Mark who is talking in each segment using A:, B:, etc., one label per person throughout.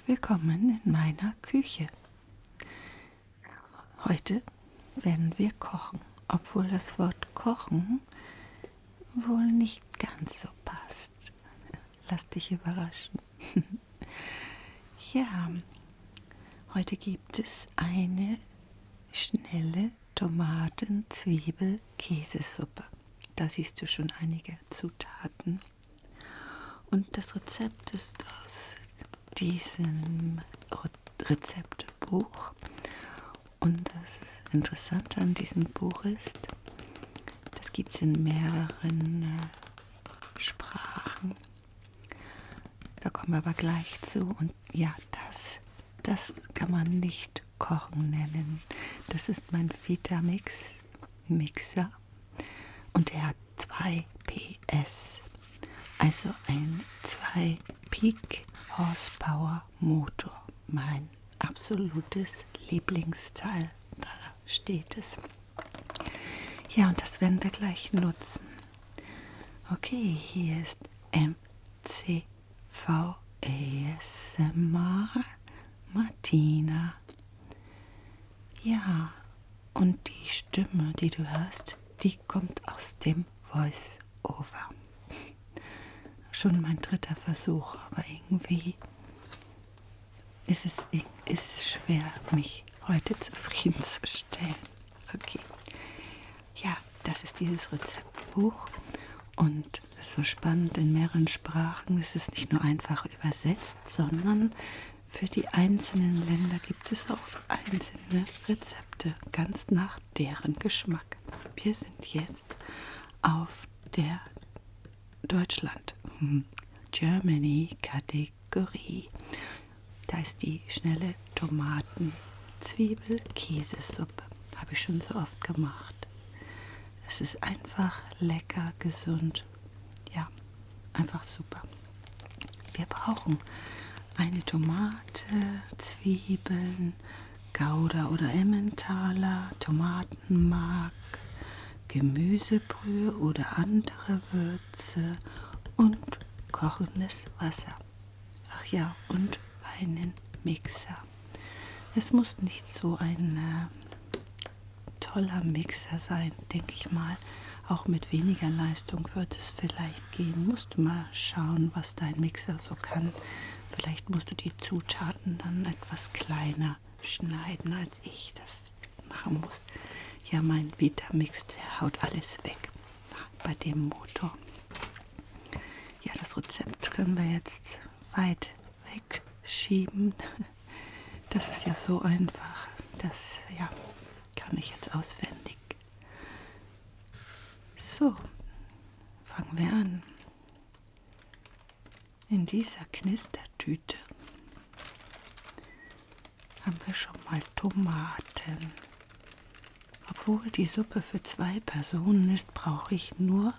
A: willkommen in meiner Küche. Heute werden wir kochen, obwohl das Wort kochen wohl nicht ganz so passt. Lass dich überraschen. Ja, heute gibt es eine schnelle Tomaten-Zwiebel-Käsesuppe. Da siehst du schon einige Zutaten. Und das Rezept ist aus diesem Rezeptebuch. Und das Interessante an diesem Buch ist, das gibt es in mehreren Sprachen. Da kommen wir aber gleich zu. Und ja, das kann man nicht Kochen nennen. Das ist mein Vitamix-Mixer. Und er hat 2 PS. Also ein 2-Peak-Horsepower-Motor. Mein absolutes Lieblingsteil. Da steht es. Ja, und das werden wir gleich nutzen. Okay, hier ist MCV ASMR Martina. Ja, und die Stimme, die du hörst, die kommt aus dem Voice-Over. Schon mein 3. Versuch, aber irgendwie ist es schwer, mich heute zufriedenzustellen. Okay. Ja, das ist dieses Rezeptbuch und es ist so spannend in mehreren Sprachen. Es ist nicht nur einfach übersetzt, sondern für die einzelnen Länder gibt es auch einzelne Rezepte, ganz nach deren Geschmack. Wir sind jetzt auf der Deutschland, Germany-Kategorie. Da ist die schnelle Tomaten-Zwiebel-Käsesuppe. Habe ich schon so oft gemacht. Es ist einfach lecker, gesund. Ja, einfach super. Wir brauchen eine Tomate, Zwiebeln, Gouda oder Emmentaler, Tomatenmark, Gemüsebrühe oder andere Würze und kochendes Wasser. Ach ja, und einen Mixer. Es muss nicht so ein toller Mixer sein, denke ich mal. Auch mit weniger Leistung wird es vielleicht gehen. Musst du mal schauen, was dein Mixer so kann. Vielleicht musst du die Zutaten dann etwas kleiner schneiden, als ich das machen muss. Ja, mein Vitamix, der haut alles weg bei dem Motor. Ja, das Rezept können wir jetzt weit wegschieben. Das ist ja so einfach. Das ja, kann ich jetzt auswendig. So, fangen wir an. In dieser Knistertüte haben wir schon mal Tomaten. Obwohl die Suppe für 2 Personen ist, brauche ich nur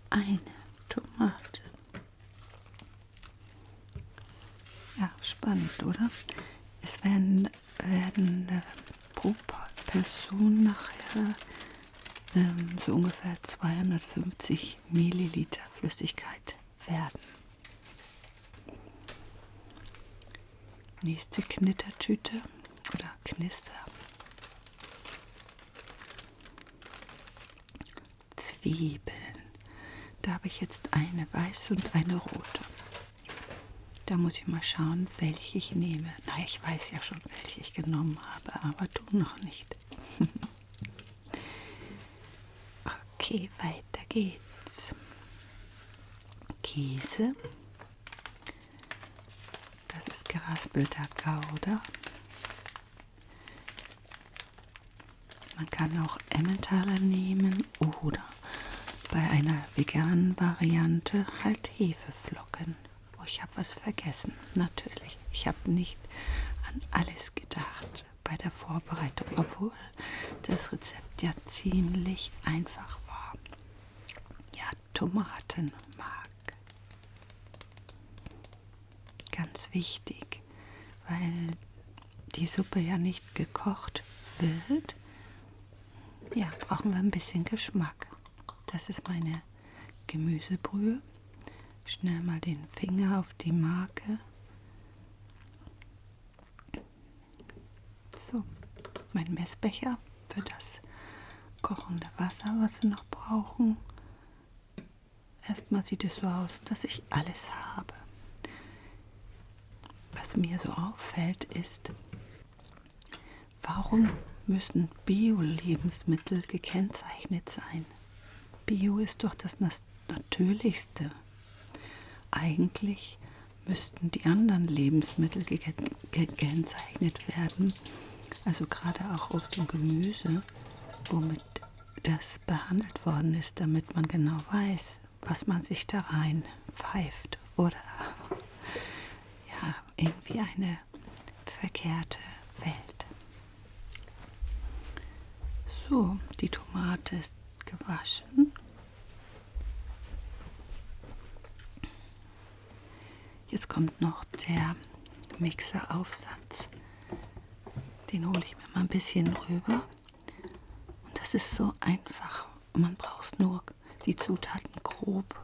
A: eine Tomate. Ja, spannend, oder? Es werden pro Person nachher so ungefähr 250 Milliliter Flüssigkeit werden. Nächste Knittertüte oder Knister. Zwiebeln. Da habe ich jetzt eine weiße und eine rote. Da muss ich mal schauen, welche ich nehme. Na, ich weiß ja schon, welche ich genommen habe, aber du noch nicht. Okay, weiter geht's. Käse. Das ist geraspelter Gouda. Man kann auch Emmentaler nehmen oder bei einer veganen Variante halt Hefeflocken. Oh, ich habe was vergessen, natürlich. Ich habe nicht an alles gedacht bei der Vorbereitung, obwohl das Rezept ja ziemlich einfach war. Ja, Tomatenmark. Ganz wichtig, weil die Suppe ja nicht gekocht wird. Ja, brauchen wir ein bisschen Geschmack. Das ist meine Gemüsebrühe. Schnell mal den Finger auf die Marke. mein Messbecher für das kochende Wasser, was wir noch brauchen. Erstmal sieht es so aus, dass ich alles habe. Was mir so auffällt, ist, warum müssen Bio-Lebensmittel gekennzeichnet sein? Bio ist doch das Natürlichste. Eigentlich müssten die anderen Lebensmittel gekennzeichnet werden, also gerade auch Obst und Gemüse, womit das behandelt worden ist, damit man genau weiß, was man sich da rein pfeift oder ja, irgendwie eine verkehrte Welt. So, die Tomate ist gewaschen. Jetzt kommt noch der Mixeraufsatz. Den hole ich mir mal ein bisschen rüber. Und das ist so einfach. Man braucht nur die Zutaten grob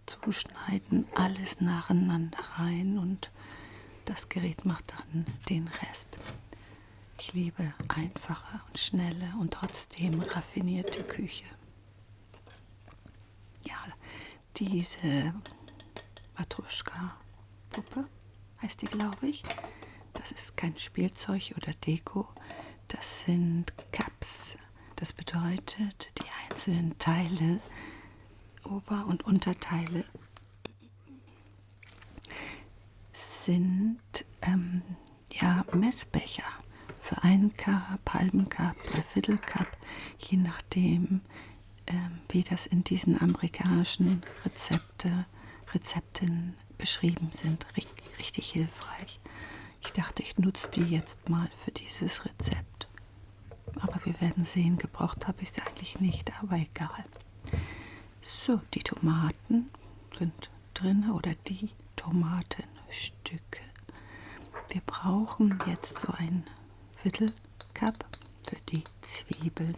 A: zuschneiden, alles nacheinander rein und das Gerät macht dann den Rest. Ich liebe einfache und schnelle und trotzdem raffinierte Küche. Ja, diese Matruschka-Puppe heißt die, glaube ich. Das ist kein Spielzeug oder Deko. Das sind Cups. Das bedeutet, die einzelnen Teile, Ober- und Unterteile, sind Messbecher für einen Cup, halben Cup, dreiviertel Cup, je nachdem, wie das in diesen amerikanischen Rezepten beschrieben sind. Richtig hilfreich. Ich dachte, ich nutze die jetzt mal für dieses Rezept. Aber wir werden sehen, gebraucht habe ich es eigentlich nicht, aber egal. So, die Tomaten sind drin oder die Tomatenstücke. Wir brauchen jetzt so ein Viertelcup für die Zwiebeln.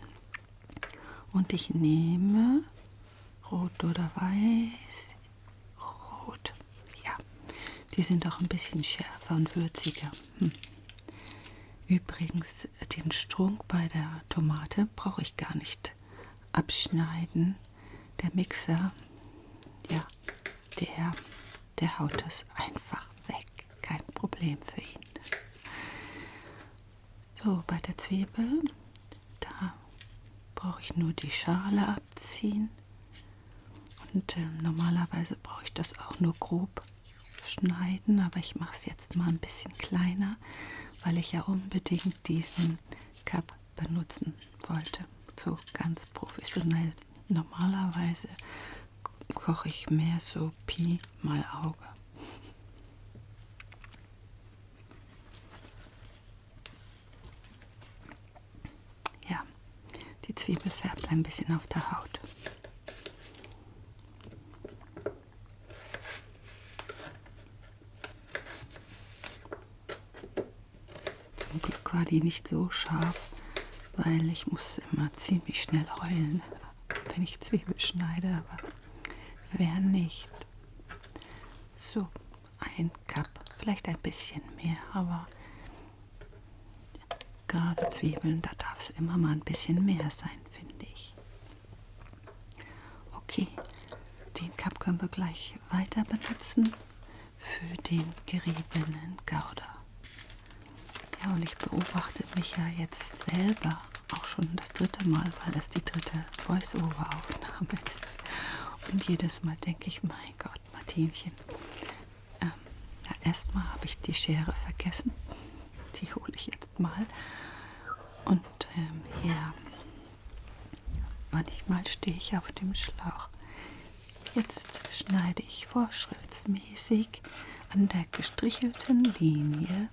A: Und ich nehme rot oder weiß. Rot. Ja, die sind auch ein bisschen schärfer und würziger. Übrigens, den Strunk bei der Tomate brauche ich gar nicht abschneiden. Der Mixer, ja, der haut das einfach weg. Kein Problem für ihn. So, bei der Zwiebel, da brauche ich nur die Schale abziehen. Und normalerweise brauche ich das auch nur grob schneiden, aber ich mache es jetzt mal ein bisschen kleiner, weil ich ja unbedingt diesen Cup benutzen wollte. So ganz professionell. Normalerweise koche ich mehr so Pi mal Auge. Ja, die Zwiebel färbt ein bisschen auf der Haut. Zum Glück war die nicht so scharf, weil ich muss immer ziemlich schnell heulen, wenn ich Zwiebel schneide, aber wer nicht. So, ein Cup, vielleicht ein bisschen mehr, aber gerade Zwiebeln, da darf es immer mal ein bisschen mehr sein, finde ich. Okay, den Cup können wir gleich weiter benutzen für den geriebenen Gouda. Ja, und ich beobachte mich ja jetzt selber auch schon das dritte Mal, weil das die dritte Voice-Over-Aufnahme ist. Und jedes Mal denke ich, mein Gott, Martinchen, erstmal habe ich die Schere vergessen. Die hole ich jetzt mal. Und ja, manchmal stehe ich auf dem Schlauch. Jetzt schneide ich vorschriftsmäßig an der gestrichelten Linie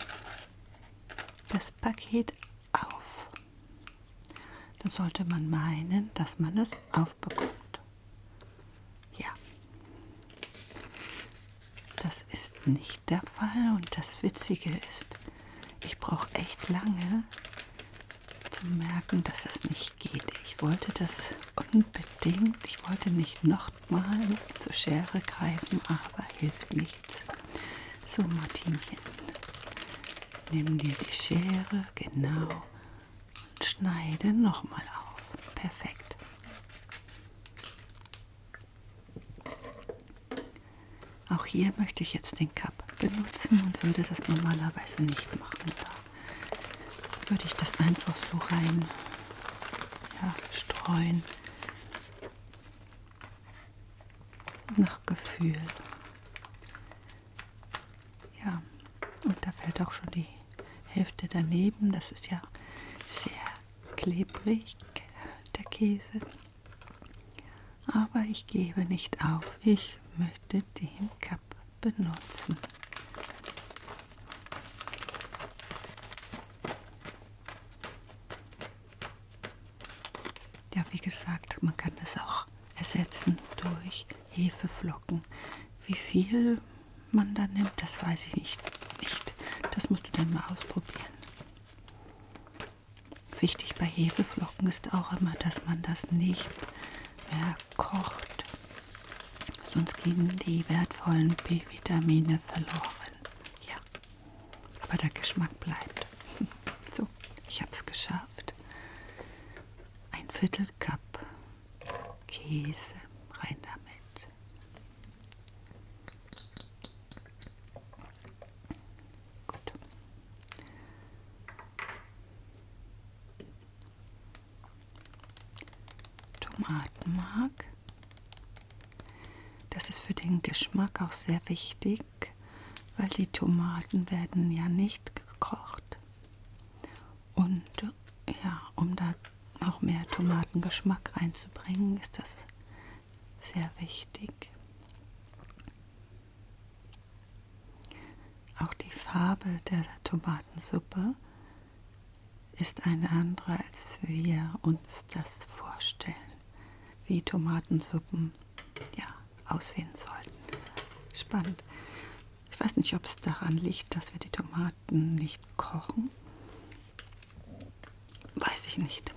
A: das Paket auf. Dann sollte man meinen, dass man es aufbekommt. Ja, das ist nicht der Fall und das Witzige ist, ich brauche echt lange zu merken, dass das nicht geht. Ich wollte das unbedingt, ich wollte nicht nochmal zur Schere greifen, aber hilft nichts. So, Martinchen, nimm dir die Schere, genau, schneide nochmal auf. Perfekt. Auch hier möchte ich jetzt den Cup benutzen und würde das normalerweise nicht machen. Da würde ich das einfach so rein streuen. Nach Gefühl. Ja, und da fällt auch schon die Hälfte daneben. Das ist ja sehr klebrig, der Käse. Aber ich gebe nicht auf. Ich möchte den Cup benutzen. Ja, wie gesagt, man kann das auch ersetzen durch Hefeflocken. Wie viel man da nimmt, das weiß ich nicht. Das musst du dann mal ausprobieren. Wichtig bei Hefeflocken ist auch immer, dass man das nicht mehr kocht. Sonst gehen die wertvollen B-Vitamine verloren. Ja, aber der Geschmack bleibt. So, ich habe es geschafft. Ein Viertel Cup Käse rein damit. Gut. Tomatenmark. Das ist für den Geschmack auch sehr wichtig, weil die Tomaten werden ja nicht gekocht. Und ja, um da auch mehr Tomatengeschmack reinzubringen, ist das sehr wichtig. Auch die Farbe der Tomatensuppe ist eine andere, als wir uns das vorstellen, wie Tomatensuppen aussehen sollten. Spannend. Ich weiß nicht, ob es daran liegt, dass wir die Tomaten nicht kochen. Weiß ich nicht.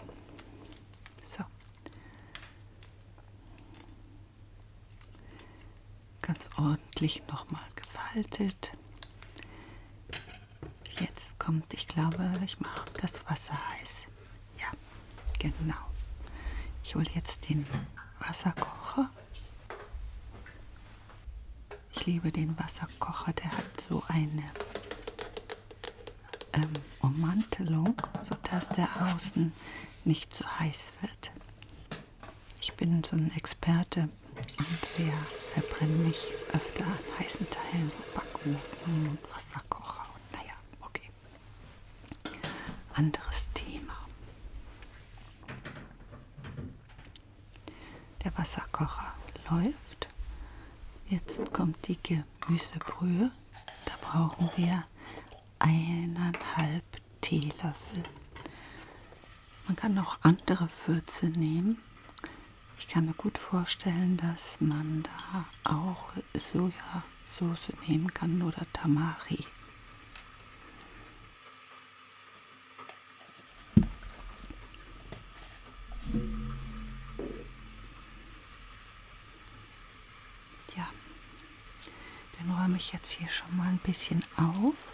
A: So. Ganz ordentlich nochmal gefaltet. Jetzt kommt, ich glaube, ich mache das Wasser heiß. Ja, genau. Ich hole jetzt den Wasserkocher. Ich liebe den Wasserkocher, der hat so eine Ummantelung, sodass der außen nicht so heiß wird. Ich bin so ein Experte und wir verbrennen mich öfter an heißen Teilen, so Backofen und Wasserkocher. Und naja, okay. Anderes Thema. Der Wasserkocher läuft. Jetzt kommt die Gemüsebrühe. Da brauchen wir 1,5 Teelöffel. Man kann auch andere Würze nehmen. Ich kann mir gut vorstellen, dass man da auch Sojasauce nehmen kann oder Tamari. Ja, dann räume ich jetzt hier schon mal ein bisschen auf.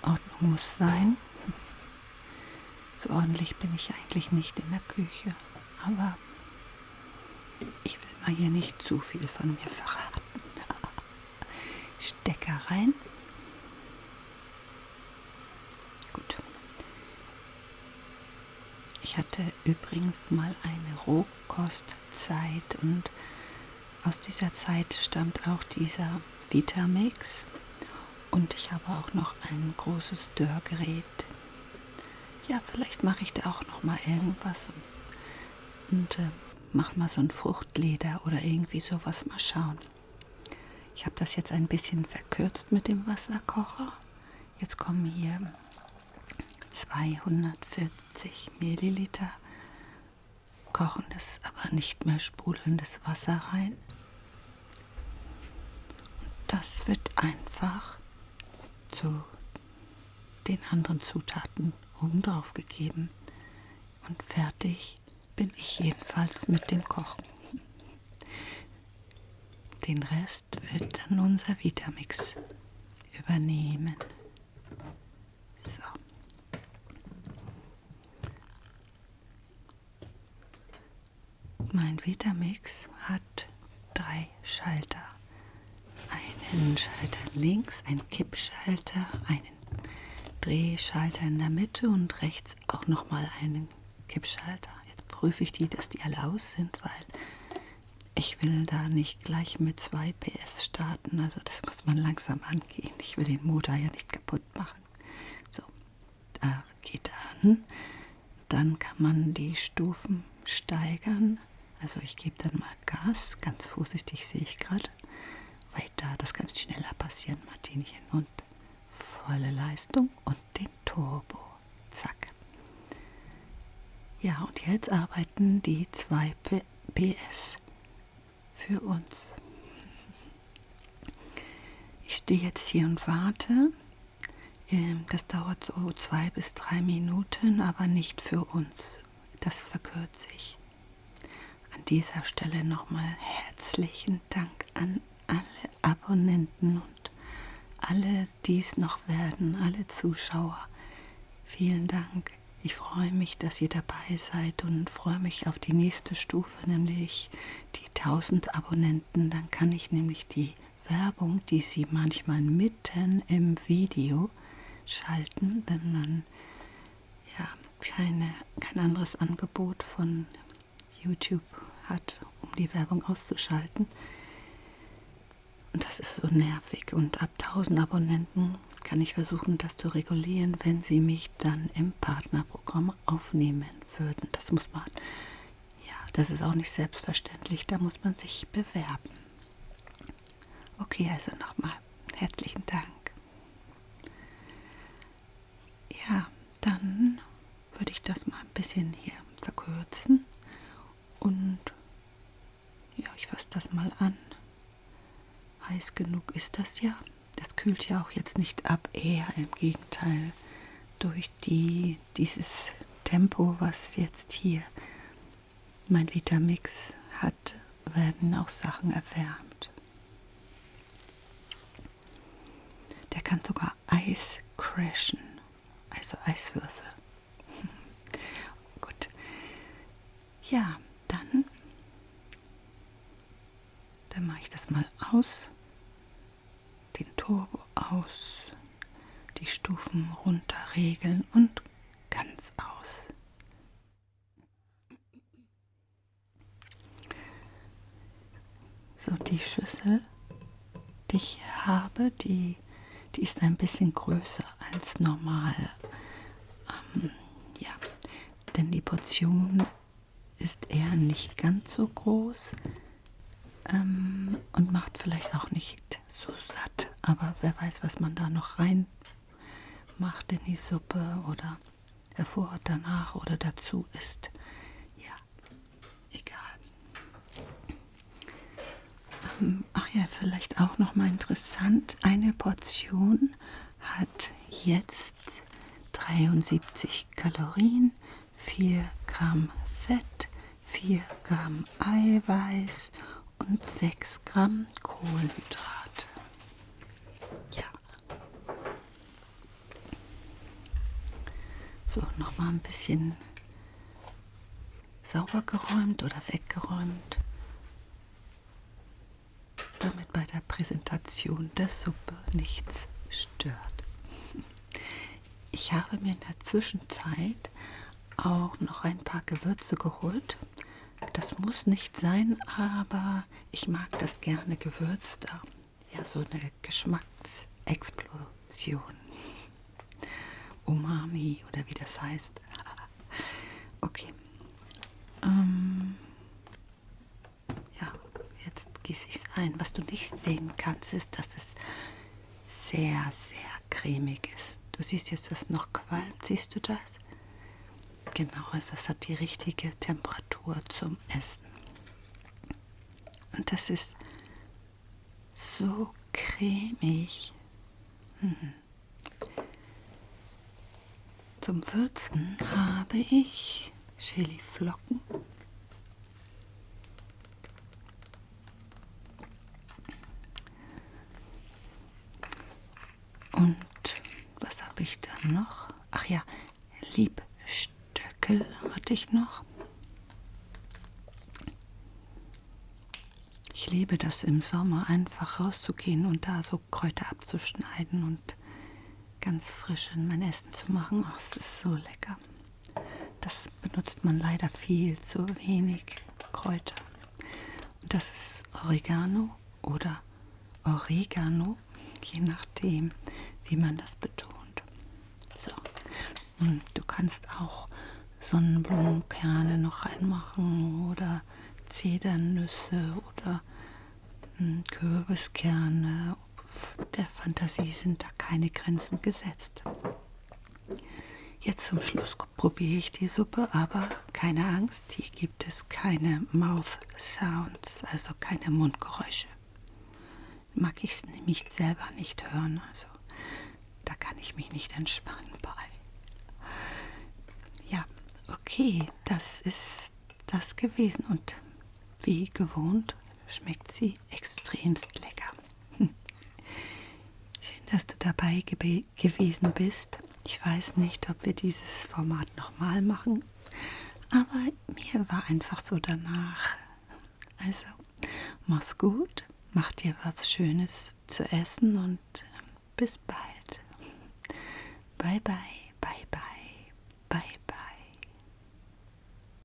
A: Ordnung muss sein. So ordentlich bin ich eigentlich nicht in der Küche, aber ich will mal hier nicht zu viel von mir verraten. Stecker rein. Gut. Ich hatte übrigens mal eine Rohkostzeit und aus dieser Zeit stammt auch dieser Vitamix. Und ich habe auch noch ein großes Dörrgerät. Ja, vielleicht mache ich da auch noch mal irgendwas und mache mal so ein Fruchtleder oder irgendwie sowas. Mal schauen. Ich habe das jetzt ein bisschen verkürzt mit dem Wasserkocher. Jetzt kommen hier 240 Milliliter kochendes, aber nicht mehr sprudelndes Wasser rein. Das wird einfach zu den anderen Zutaten obendrauf gegeben. Und fertig bin ich jedenfalls mit dem Kochen. Den Rest wird dann unser Vitamix übernehmen. So. Mein Vitamix hat 3 Schalter. Einen Schalter links, einen Kippschalter, einen Drehschalter in der Mitte und rechts auch nochmal einen Kippschalter. Jetzt prüfe ich dass die alle aus sind, weil ich will da nicht gleich mit 2 PS starten. Also das muss man langsam angehen. Ich will den Motor ja nicht kaputt machen. So, da geht er an. Dann kann man die Stufen steigern. Also ich gebe dann mal Gas, ganz vorsichtig sehe ich gerade. Weiter, das kann schneller passieren, Martinchen. Und volle Leistung und den Turbo. Zack. Ja, und jetzt arbeiten die 2 PS für uns. Ich stehe jetzt hier und warte. Das dauert so 2 bis 3 Minuten, aber nicht für uns. Das verkürzt sich. An dieser Stelle nochmal herzlichen Dank an alle Abonnenten und alle, die es noch werden, alle Zuschauer. Vielen Dank. Ich freue mich, dass ihr dabei seid und freue mich auf die nächste Stufe, nämlich die 1000 Abonnenten. Dann kann ich nämlich die Werbung, die sie manchmal mitten im Video schalten, wenn man ja kein anderes Angebot von YouTube hat, um die Werbung auszuschalten. Und das ist so nervig. Und ab 1000 Abonnenten kann ich versuchen, das zu regulieren, wenn sie mich dann im Partnerprogramm aufnehmen würden. Das muss man, ja, das ist auch nicht selbstverständlich, da muss man sich bewerben. Okay, also nochmal herzlichen Dank. Ja, dann würde ich das mal ein bisschen hier verkürzen und ja, ich fasse das mal an. Heiß genug ist das ja. Das kühlt ja auch jetzt nicht ab, eher im Gegenteil. Durch dieses Tempo, was jetzt hier mein Vitamix hat, werden auch Sachen erwärmt. Der kann sogar Eis crashen, also Eiswürfel. Gut. Ja, dann mache ich das mal aus. Den Turbo aus, die Stufen runter regeln und ganz aus. So, die Schüssel, die ich hier habe, die ist ein bisschen größer als normal. Ja, denn die Portion ist eher nicht ganz so groß und macht vielleicht auch nicht so satt. Aber wer weiß, was man da noch rein macht in die Suppe oder davor, danach oder dazu isst. Ja, egal. Ach ja, vielleicht auch noch mal interessant. Eine Portion hat jetzt 73 Kalorien, 4 Gramm Fett, 4 Gramm Eiweiß und 6 Gramm Kohlenhydrate. Ja. So, nochmal ein bisschen sauber geräumt oder weggeräumt, damit bei der Präsentation der Suppe nichts stört. Ich habe mir in der Zwischenzeit auch noch ein paar Gewürze geholt. Das muss nicht sein, aber ich mag das gerne gewürzter. Ja, so eine Geschmacksexplosion. Umami oder wie das heißt. Okay. Ja, jetzt gieße ich es ein. Was du nicht sehen kannst, ist, dass es sehr, sehr cremig ist. Du siehst jetzt, dass es noch qualmt. Siehst du das? Genau, also es hat die richtige Temperatur zum Essen. Und das ist so cremig. Zum Würzen habe ich Chiliflocken, Und was habe ich dann noch? Ach ja, Liebstöckel hatte ich noch. Ich liebe das im Sommer, einfach rauszugehen und da so Kräuter abzuschneiden und ganz frisch in mein Essen zu machen. Ach, es ist so lecker. Das benutzt man leider viel zu wenig, Kräuter. Und das ist Oregano oder Oregano, je nachdem, wie man das betont. So. Und du kannst auch Sonnenblumenkerne noch reinmachen oder Zedernüsse oder Kürbiskerne. Der Fantasie sind da keine Grenzen gesetzt. Jetzt zum Schluss probiere ich die Suppe, aber keine Angst, hier gibt es keine Mouth Sounds, also keine Mundgeräusche. Mag ich es nämlich selber nicht hören, also da kann ich mich nicht entspannen bei. Ja, okay, das ist das gewesen und wie gewohnt schmeckt sie extremst lecker. Schön, dass du dabei gewesen bist. Ich weiß nicht, ob wir dieses Format nochmal machen, aber mir war einfach so danach. Also, mach's gut, mach dir was Schönes zu essen und bis bald. Bye bye.